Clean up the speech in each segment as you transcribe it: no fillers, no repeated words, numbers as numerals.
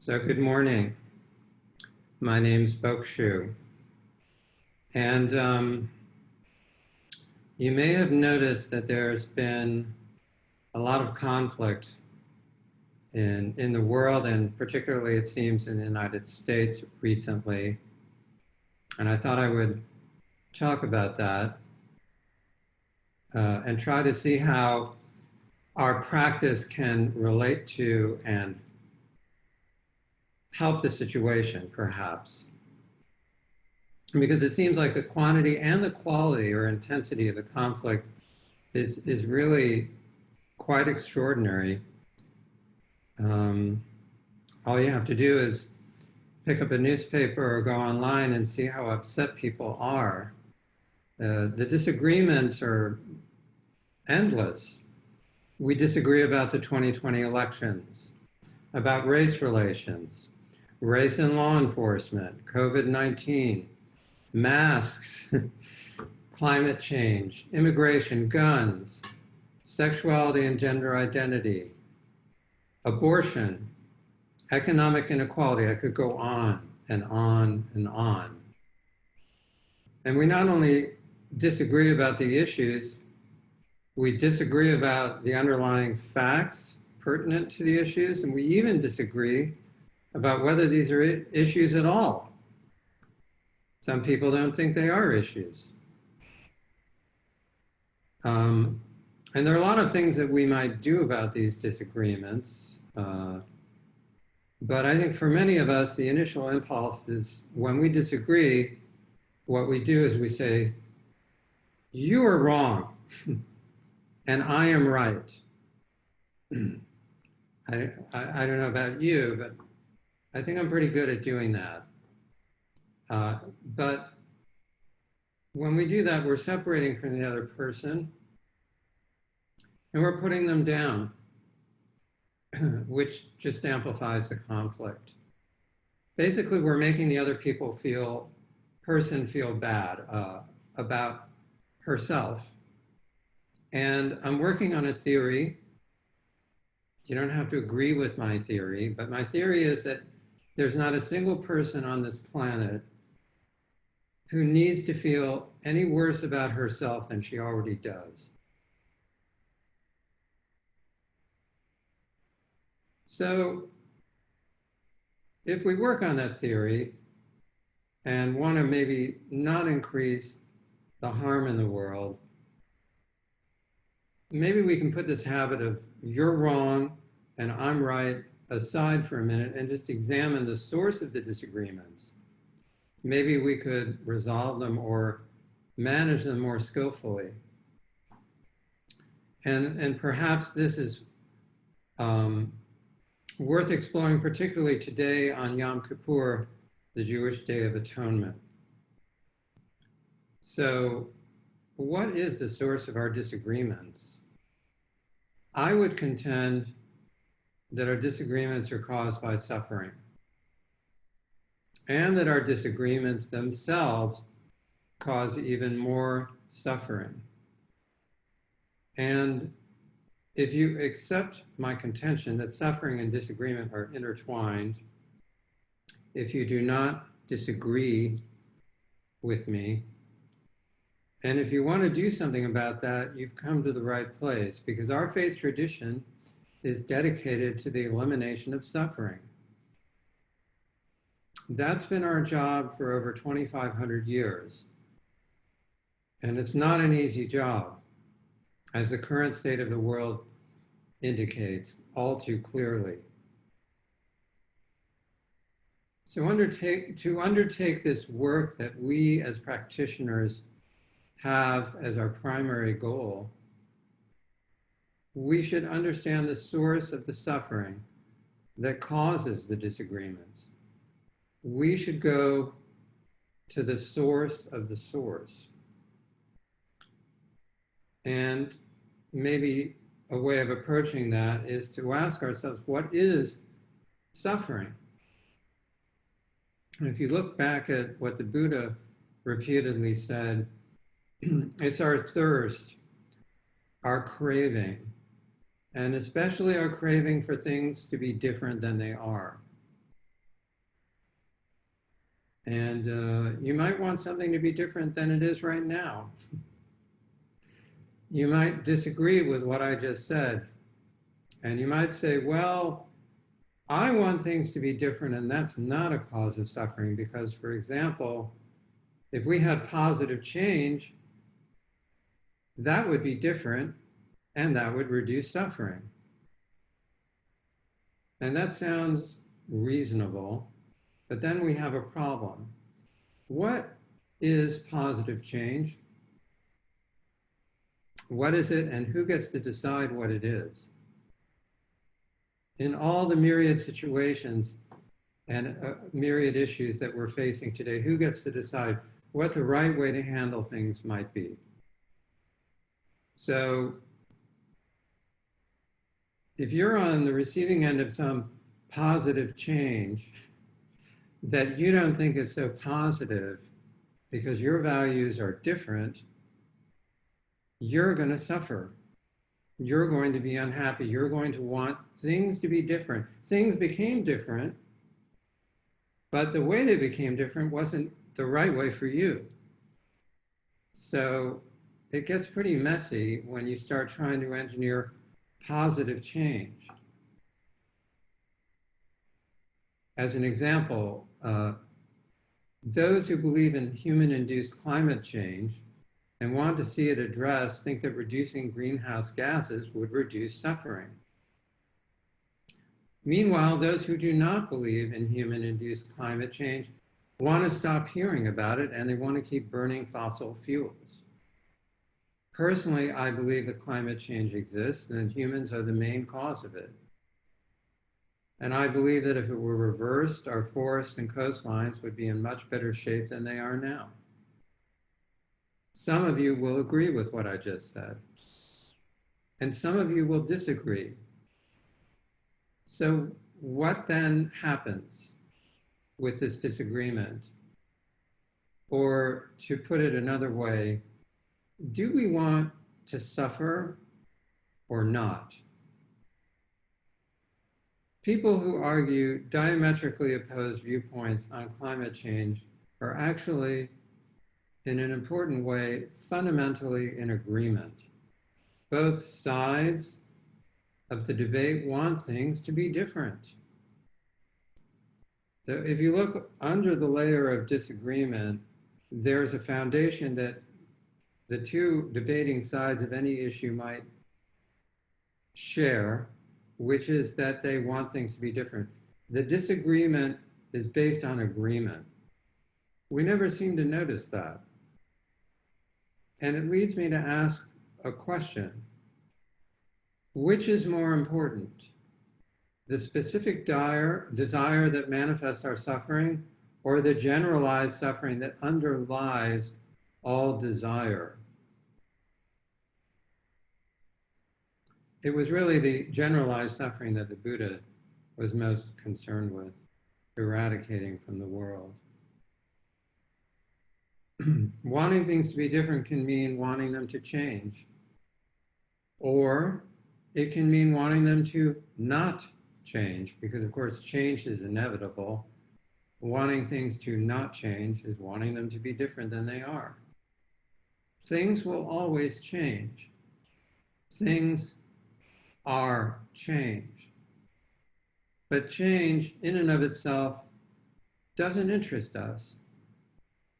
So good morning. My name's Bokushu. And you may have noticed that there's been a lot of conflict in the world, and particularly it seems in the United States recently. And I thought I would talk about that and try to see how our practice can relate to and help the situation, perhaps. Because it seems like the quantity and the quality or intensity of the conflict is really quite extraordinary. All you have to do is pick up a newspaper or go online and see how upset people are. The disagreements are endless. We disagree about the 2020 elections, about race relations, race and law enforcement, COVID-19, masks, climate change, immigration, guns, sexuality and gender identity, abortion, economic inequality. I could go on and on and on. And we not only disagree about the issues, we disagree about the underlying facts pertinent to the issues, and we even disagree about whether these are issues at all. Some people don't think they are issues. And there are a lot of things that we might do about these disagreements. But I think for many of us, the initial impulse is when we disagree, what we do is we say, you are wrong and I am right. I don't know about you, but I think I'm pretty good at doing that. But when we do that, we're separating from the other person and we're putting them down, which just amplifies the conflict. Basically, we're making the other person feel bad about herself. And I'm working on a theory. You don't have to agree with my theory, but my theory is that there's not a single person on this planet who needs to feel any worse about herself than she already does. So if we work on that theory and want to maybe not increase the harm in the world, maybe we can put this habit of you're wrong and I'm right aside for a minute and just examine the source of the disagreements. Maybe we could resolve them or manage them more skillfully. And perhaps this is worth exploring, particularly today on Yom Kippur, the Jewish Day of Atonement. So what is the source of our disagreements? I would contend that our disagreements are caused by suffering, and that our disagreements themselves cause even more suffering. And if you accept my contention that suffering and disagreement are intertwined, if you do not disagree with me, and if you want to do something about that, you've come to the right place, because our faith tradition is dedicated to the elimination of suffering. That's been our job for over 2,500 years. And it's not an easy job, as the current state of the world indicates all too clearly. So to undertake this work that we as practitioners have as our primary goal, we should understand the source of the suffering that causes the disagreements. We should go to the source of the source. And maybe a way of approaching that is to ask ourselves, what is suffering? And if you look back at what the Buddha repeatedly said, it's our thirst, our craving, and especially our craving for things to be different than they are. And you might want something to be different than it is right now. You might disagree with what I just said. And you might say, well, I want things to be different, and that's not a cause of suffering because, for example, if we had positive change, that would be different and that would reduce suffering. And that sounds reasonable, but then we have a problem. What is positive change? What is it, and who gets to decide what it is? In all the myriad situations and myriad issues that we're facing today, who gets to decide what the right way to handle things might be? So if you're on the receiving end of some positive change that you don't think is so positive because your values are different, you're going to suffer. You're going to be unhappy. You're going to want things to be different. Things became different, but the way they became different wasn't the right way for you. So it gets pretty messy when you start trying to engineer positive change. As an example, those who believe in human-induced climate change and want to see it addressed think that reducing greenhouse gases would reduce suffering. Meanwhile, those who do not believe in human-induced climate change want to stop hearing about it, and they want to keep burning fossil fuels. Personally, I believe that climate change exists and that humans are the main cause of it. And I believe that if it were reversed, our forests and coastlines would be in much better shape than they are now. Some of you will agree with what I just said, and some of you will disagree. So what then happens with this disagreement? Or to put it another way, do we want to suffer or not? People who argue diametrically opposed viewpoints on climate change are actually, in an important way, fundamentally in agreement. Both sides of the debate want things to be different. So if you look under the layer of disagreement, there's a foundation that the two debating sides of any issue might share, which is that they want things to be different. The disagreement is based on agreement. We never seem to notice that. And it leads me to ask a question. Which is more important? The specific desire that manifests our suffering, or the generalized suffering that underlies all desire? It was really the generalized suffering that the Buddha was most concerned with eradicating from the world. Wanting things to be different can mean wanting them to change, or it can mean wanting them to not change, because of course change is inevitable. Wanting things to not change is wanting them to be different than they are. Things will always change. Things are change. But change in and of itself doesn't interest us.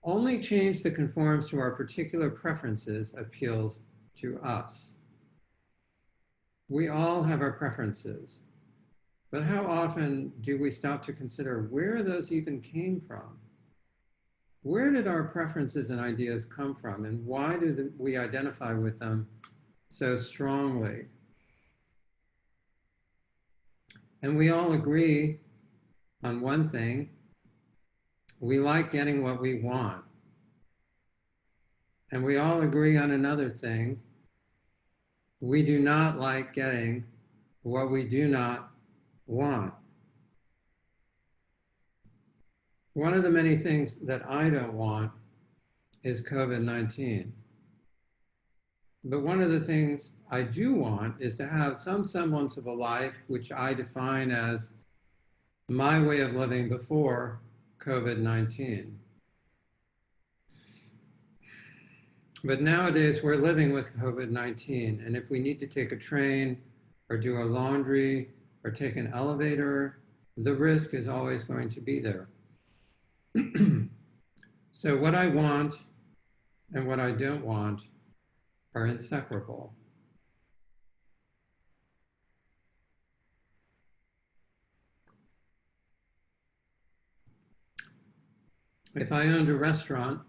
Only change that conforms to our particular preferences appeals to us. We all have our preferences, but how often do we stop to consider where those even came from? Where did our preferences and ideas come from, and why do we identify with them so strongly? And we all agree on one thing: we like getting what we want. And we all agree on another thing: we do not like getting what we do not want. One of the many things that I don't want is COVID-19. But one of the things I do want is to have some semblance of a life which I define as my way of living before COVID-19. But nowadays we're living with COVID-19, and if we need to take a train or do our laundry or take an elevator, the risk is always going to be there. So what I want and what I don't want are inseparable. If I owned a restaurant,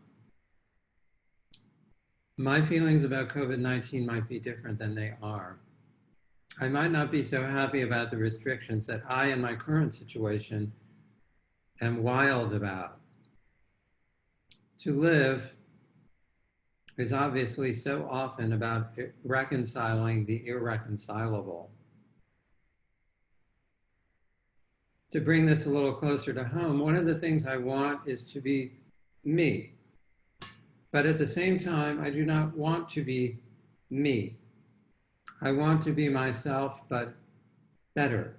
my feelings about COVID-19 might be different than they are. I might not be so happy about the restrictions that I, in my current situation, am wild about. To live is obviously so often about reconciling the irreconcilable. To bring this a little closer to home, one of the things I want is to be me. But at the same time, I do not want to be me. I want to be myself, but better.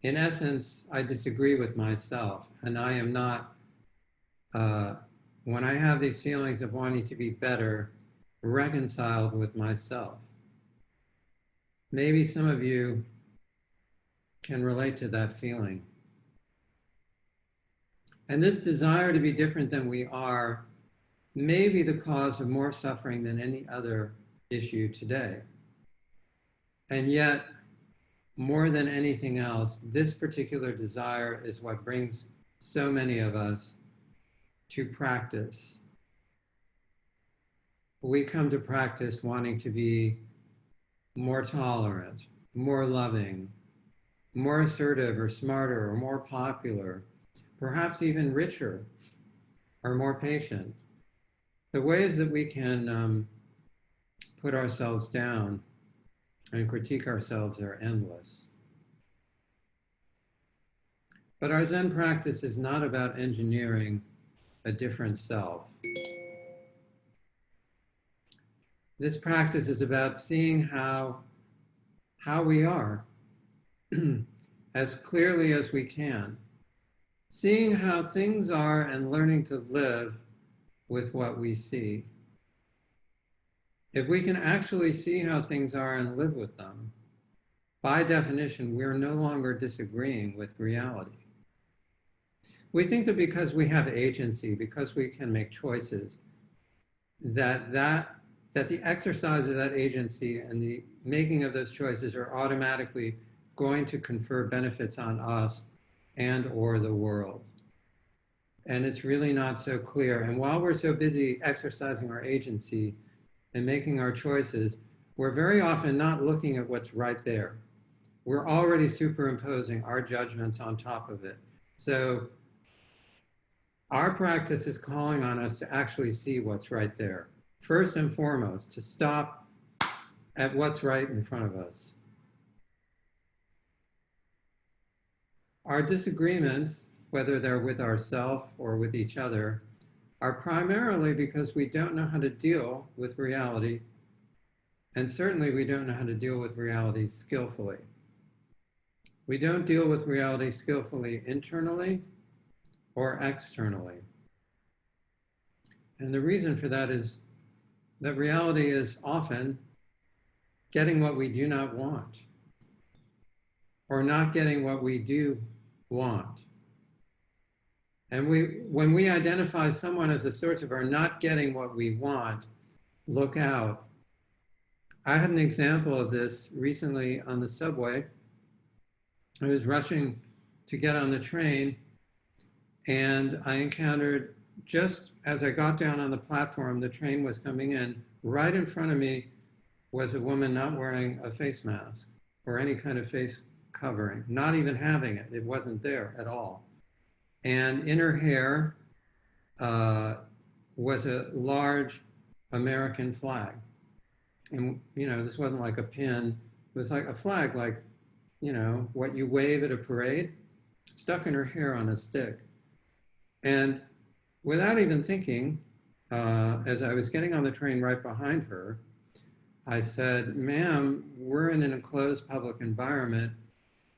In essence, I disagree with myself, and I am not, when I have these feelings of wanting to be better, reconciled with myself. Maybe some of you can relate to that feeling. And this desire to be different than we are may be the cause of more suffering than any other issue today. And yet, more than anything else, this particular desire is what brings so many of us to practice. We come to practice wanting to be more tolerant, more loving, more assertive or smarter or more popular, perhaps even richer or more patient. The ways that we can put ourselves down and critique ourselves are endless. But our Zen practice is not about engineering a different self. This practice is about seeing how we are as clearly as we can, seeing how things are and learning to live with what we see. If we can actually see how things are and live with them, by definition, we're no longer disagreeing with reality. We think that because we have agency, because we can make choices, that the exercise of that agency and the making of those choices are automatically going to confer benefits on us and or the world. And it's really not so clear. And while we're so busy exercising our agency and making our choices, we're very often not looking at what's right there. We're already superimposing our judgments on top of it. So our practice is calling on us to actually see what's right there. First and foremost, to stop at what's right in front of us. Our disagreements, whether they're with ourselves or with each other, are primarily because we don't know how to deal with reality, and certainly we don't know how to deal with reality skillfully. We don't deal with reality skillfully internally or externally. And the reason for that is that reality is often getting what we do not want, or not getting what we do want. And when we identify someone as a source of our not getting what we want, look out. I had an example of this recently on the subway. I was rushing to get on the train, and I encountered, just as I got down on the platform, the train was coming in, right in front of me was a woman not wearing a face mask or any kind of face covering, not even having it. It wasn't there at all. And in her hair was a large American flag. And, this wasn't like a pin. It was like a flag, like, what you wave at a parade, stuck in her hair on a stick. And without even thinking, as I was getting on the train right behind her, I said, "Ma'am, we're in an enclosed public environment.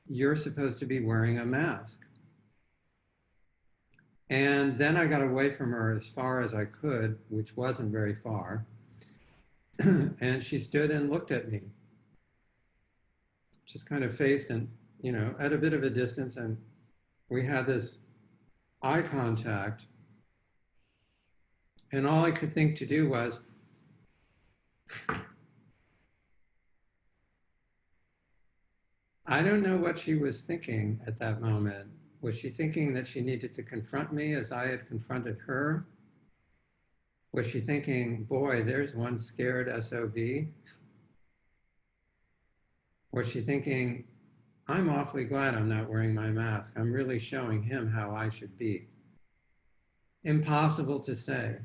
You're supposed to be wearing a mask." And then I got away from her as far as I could, which wasn't very far. And she stood and looked at me, just kind of faced and, at a bit of a distance. And we had this eye contact. And all I could think to do was, I don't know what she was thinking at that moment. Was she thinking that she needed to confront me as I had confronted her? Was she thinking, boy, there's one scared SOB? Was she thinking, I'm awfully glad I'm not wearing my mask. I'm really showing him how I should be. Impossible to say.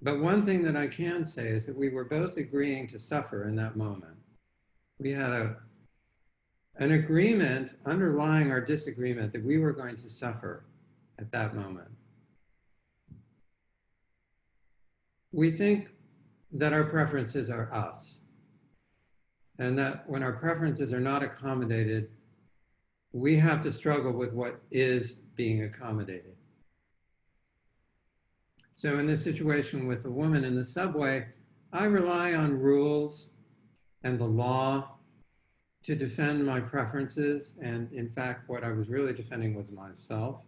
But one thing that I can say is that we were both agreeing to suffer in that moment. We had an agreement underlying our disagreement that we were going to suffer at that moment. We think that our preferences are us, and that when our preferences are not accommodated, we have to struggle with what is being accommodated. So in this situation with a woman in the subway, I rely on rules and the law to defend my preferences. And in fact, what I was really defending was myself.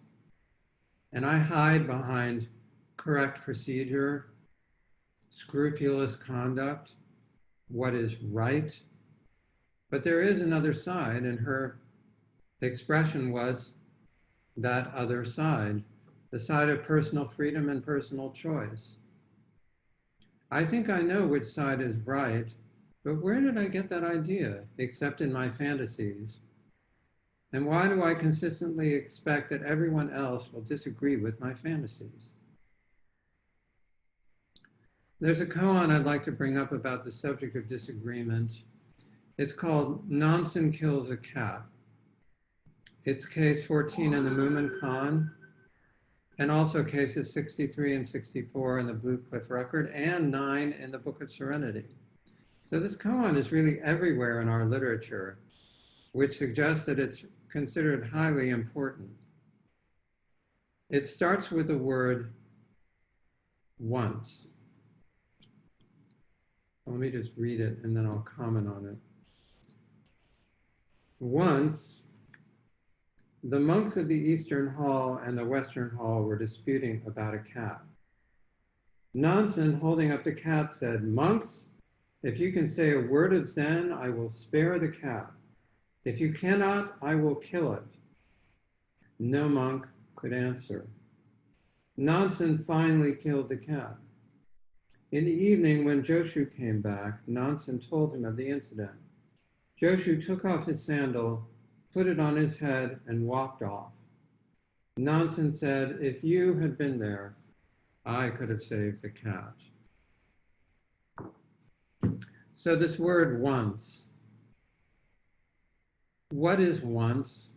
And I hide behind correct procedure, scrupulous conduct, what is right. But there is another side, and her expression was that other side, the side of personal freedom and personal choice. I think I know which side is right, but where did I get that idea, except in my fantasies? And why do I consistently expect that everyone else will disagree with my fantasies? There's a koan I'd like to bring up about the subject of disagreement. It's called Nansen Kills a Cat. It's case 14 in the Moomin Koan, and also cases 63 and 64 in the Blue Cliff Record, and 9 in the Book of Serenity. So this koan is really everywhere in our literature, which suggests that it's considered highly important. It starts with the word once. Let me just read it and then I'll comment on it. Once, the monks of the Eastern Hall and the Western Hall were disputing about a cat. Nansen, holding up the cat, said, "Monks, if you can say a word of Zen, I will spare the cat. If you cannot, I will kill it." No monk could answer. Nansen finally killed the cat. In the evening, when Joshu came back, Nansen told him of the incident. Joshu took off his sandal, put it on his head, and walked off. Nansen said, "If you had been there, I could have saved the cat." So this word once, what is once?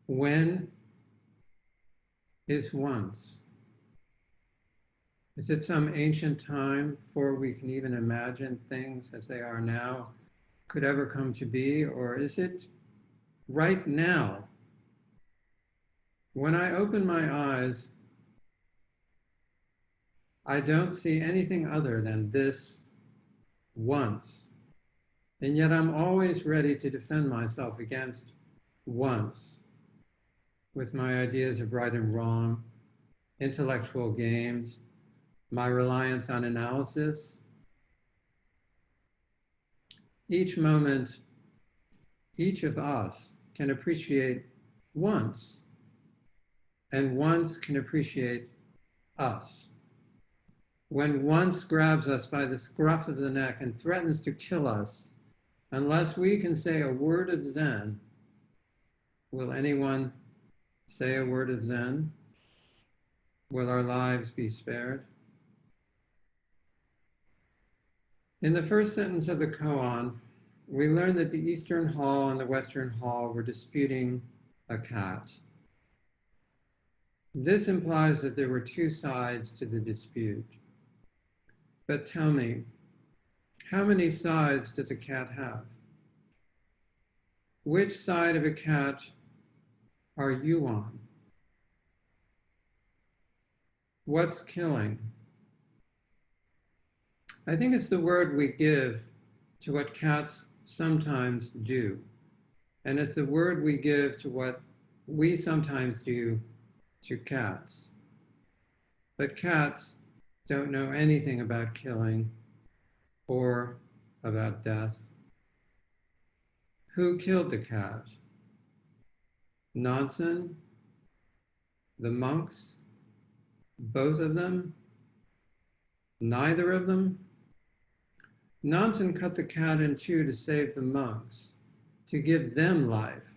When is once? Is it some ancient time before we can even imagine things as they are now could ever come to be? Or is it right now? When I open my eyes, I don't see anything other than this once. And yet I'm always ready to defend myself against once, with my ideas of right and wrong, intellectual games, my reliance on analysis. Each moment, each of us can appreciate once, and once can appreciate us. When once grabs us by the scruff of the neck and threatens to kill us, unless we can say a word of Zen, will anyone say a word of Zen? Will our lives be spared? In the first sentence of the koan, we learn that the Eastern Hall and the Western Hall were disputing a cat. This implies that there were two sides to the dispute. But tell me, how many sides does a cat have? which side of a cat are you on? What's killing? I think it's the word we give to what cats sometimes do. And it's the word we give to what we sometimes do to cats. But cats don't know anything about killing or about death. Who killed the cat? Nansen? The monks? Both of them? Neither of them? Nansen cut the cat in two to save the monks, to give them life.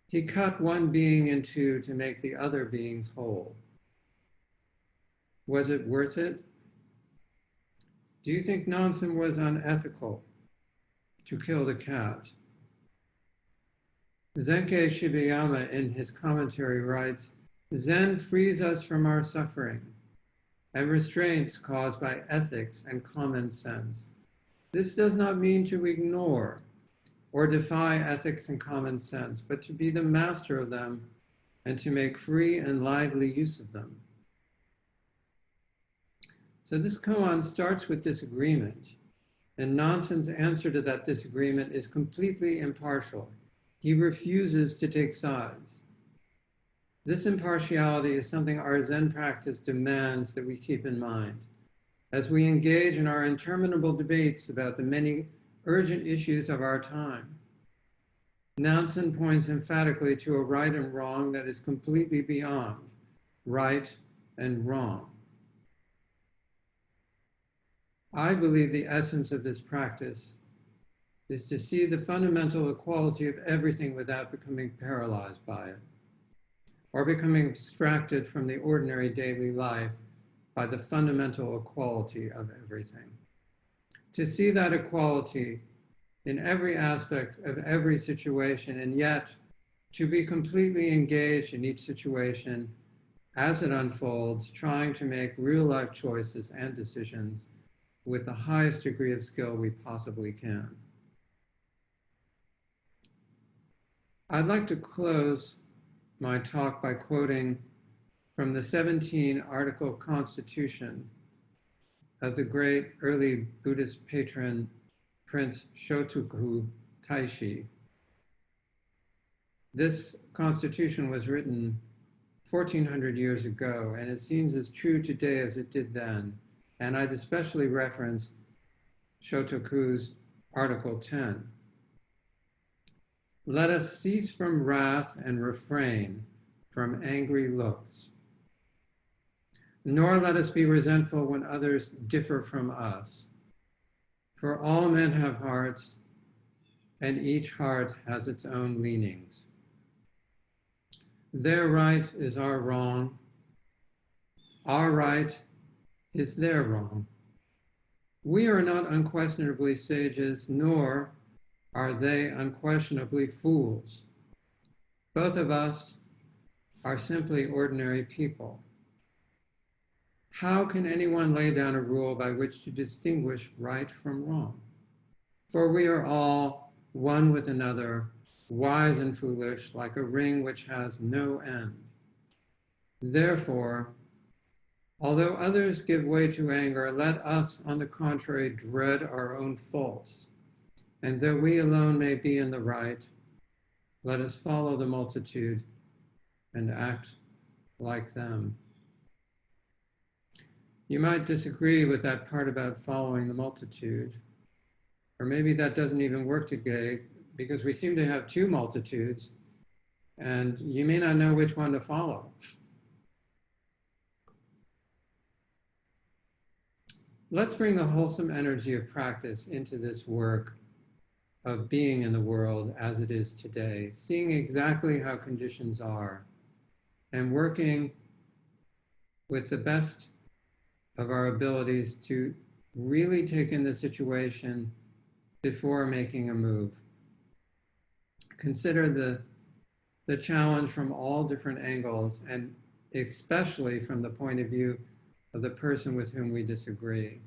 He cut one being in two to make the other beings whole. Was it worth it? Do you think Nansen was unethical to kill the cat? Zenke Shibayama in his commentary writes, Zen frees us from our suffering and restraints caused by ethics and common sense. This does not mean to ignore or defy ethics and common sense, but to be the master of them and to make free and lively use of them. So this koan starts with disagreement, and Nansen's answer to that disagreement is completely impartial. He refuses to take sides. This impartiality is something our Zen practice demands that we keep in mind as we engage in our interminable debates about the many urgent issues of our time. Nansen points emphatically to a right and wrong that is completely beyond right and wrong. I believe the essence of this practice is to see the fundamental equality of everything without becoming paralyzed by it, or becoming abstracted from the ordinary daily life by the fundamental equality of everything. To see that equality in every aspect of every situation, and yet to be completely engaged in each situation as it unfolds, trying to make real life choices and decisions with the highest degree of skill we possibly can. I'd like to close my talk by quoting from the 17-article Constitution of the great early Buddhist patron, Prince Shotoku Taishi. This constitution was written 1400 years ago, and it seems as true today as it did then. And I'd especially reference Shotoku's Article 10. Let us cease from wrath and refrain from angry looks, nor let us be resentful when others differ from us. For all men have hearts, and each heart has its own leanings. Their right is our wrong. Our right is their wrong. We are not unquestionably sages, nor are they unquestionably fools. Both of us are simply ordinary people. How can anyone lay down a rule by which to distinguish right from wrong? For we are all one with another, wise and foolish, like a ring which has no end. Therefore, although others give way to anger, let us, on the contrary, dread our own faults. And though we alone may be in the right, let us follow the multitude and act like them. You might disagree with that part about following the multitude, or maybe that doesn't even work today because we seem to have two multitudes and you may not know which one to follow. Let's bring the wholesome energy of practice into this work of being in the world as it is today, seeing exactly how conditions are, and working with the best of our abilities to really take in the situation before making a move. Consider the challenge from all different angles, and especially from the point of view of the person with whom we disagree.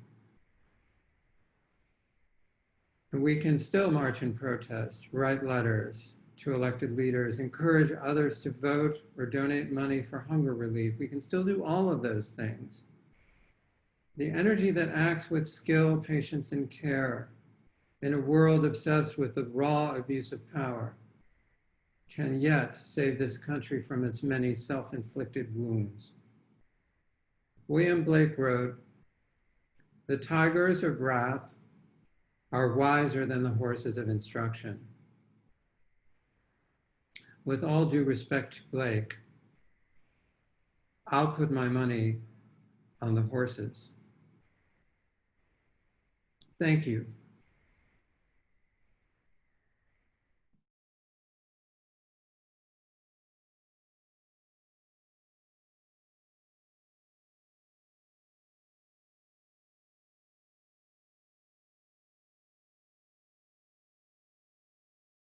And we can still march in protest, write letters to elected leaders, encourage others to vote or donate money for hunger relief. We can still do all of those things. The energy that acts with skill, patience, and care in a world obsessed with the raw abuse of power can yet save this country from its many self-inflicted wounds. William Blake wrote, "The tigers of wrath are wiser than the horses of instruction." With all due respect to Blake, I'll put my money on the horses. Thank you.